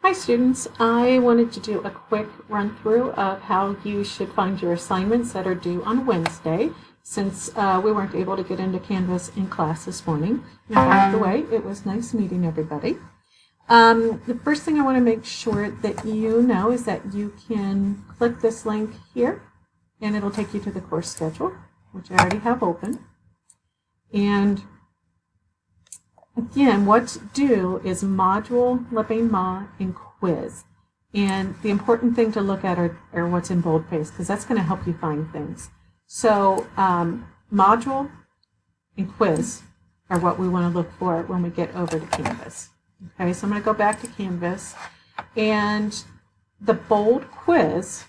Hi students, I wanted to do a quick run through of how you should find your assignments that are due on Wednesday since we weren't able to get into Canvas in class this morning. And by the way, it was nice meeting everybody. The first thing I want to make sure that you know is that you can click this link here and it'll take you to the course schedule, which I already have open. And again, what's due is module, Lipping Ma, and quiz. And the important thing to look at are what's in boldface, because that's going to help you find things. So module and quiz are what we want to look for when we get over to Canvas. Okay, so I'm going to go back to Canvas. And the bold quiz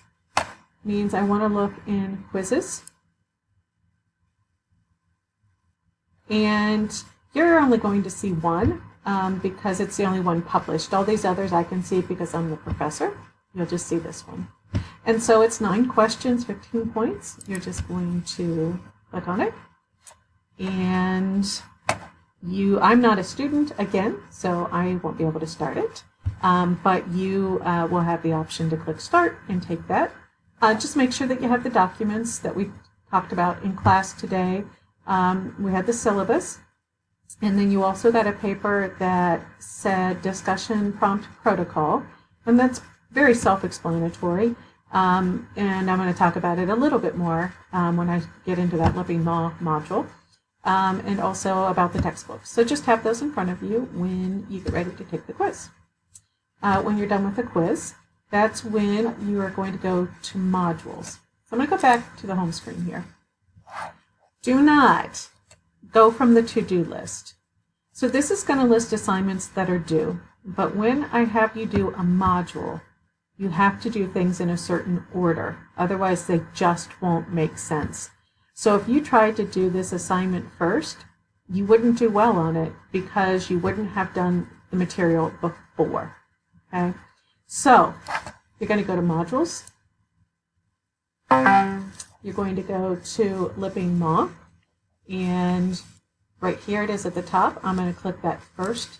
means I want to look in quizzes. And you're only going to see one because it's the only one published. All these others I can see because I'm the professor. You'll just see this one. And so it's 9 questions, 15 points. You're just going to click on it. And I'm not a student, again, so I won't be able to start it. But you will have the option to click Start and take that. Just make sure that you have the documents that we talked about in class today. We had the syllabus. And then you also got a paper that said discussion prompt protocol, and that's very self-explanatory. And I'm going to talk about it a little bit more when I get into that Lipping Ma module, and also about the textbook. So just have those in front of you when you get ready to take the quiz. When you're done with the quiz, that's when you are going to go to modules. So I'm going to go back to the home screen here. Do not go from the to-do list. So this is going to list assignments that are due, but when I have you do a module, you have to do things in a certain order. Otherwise, they just won't make sense. So if you tried to do this assignment first, you wouldn't do well on it because you wouldn't have done the material before. Okay? So you're going to go to modules. You're going to go to Lipping Ma. And right here it is at the top. I'm going to click that first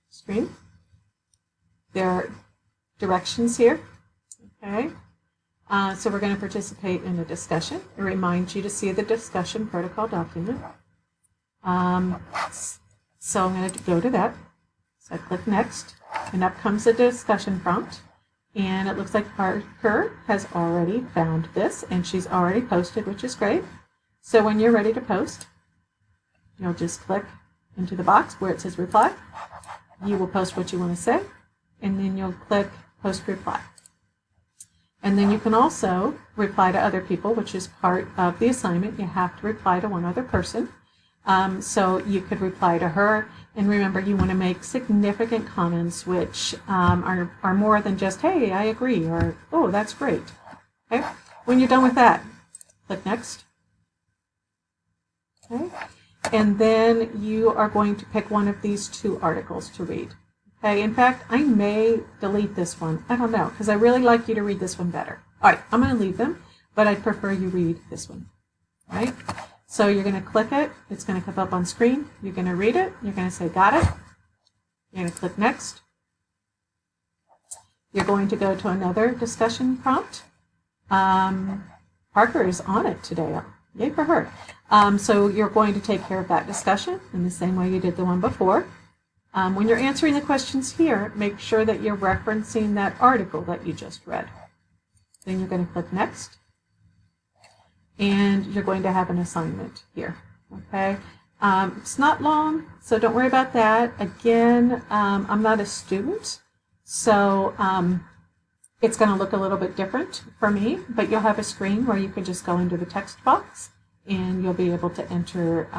screen. There are directions here. Okay. So we're going to participate in a discussion. It reminds you to see the discussion protocol document. So I'm going to go to that. So I click Next, and up comes the discussion prompt. And it looks like Parker has already found this, and she's already posted, which is great. So when you're ready to post, you'll just click into the box where it says reply. You will post what you want to say, and then you'll click post reply. And then you can also reply to other people, which is part of the assignment. You have to reply to one other person. So you could reply to her. And remember, you want to make significant comments, which are more than just, hey, I agree, or, oh, that's great. Okay? When you're done with that, click Next. Okay. And then you are going to pick one of these 2 articles to read. Okay. In fact, I may delete this one. I don't know, because I really like you to read this one better. All right, I'm going to leave them, but I'd prefer you read this one. All right. So you're going to click it. It's going to come up on screen. You're going to read it. You're going to say, got it. You're going to click Next. You're going to go to another discussion prompt. Parker is on it today. Yay for her. So you're going to take care of that discussion in the same way you did the one before. When you're answering the questions here, make sure that you're referencing that article that you just read. Then you're going to click Next. And you're going to have an assignment here. Okay? It's not long, so don't worry about that. Again, I'm not a student, so it's going to look a little bit different for me, but you'll have a screen where you can just go into the text box and you'll be able to enter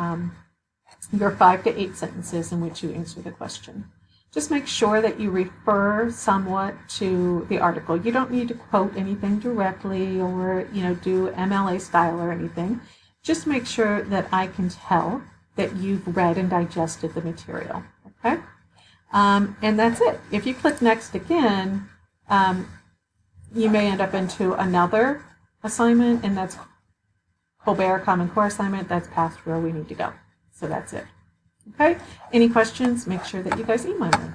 your 5 to 8 sentences in which you answer the question. Just make sure that you refer somewhat to the article. You don't need to quote anything directly or do MLA style or anything. Just make sure that I can tell that you've read and digested the material. Okay? And that's it. If you click Next again, you may end up into another assignment, and that's Colbert Common Core assignment. That's past where we need to go. So that's it. Okay? Any questions? Make sure that you guys email me.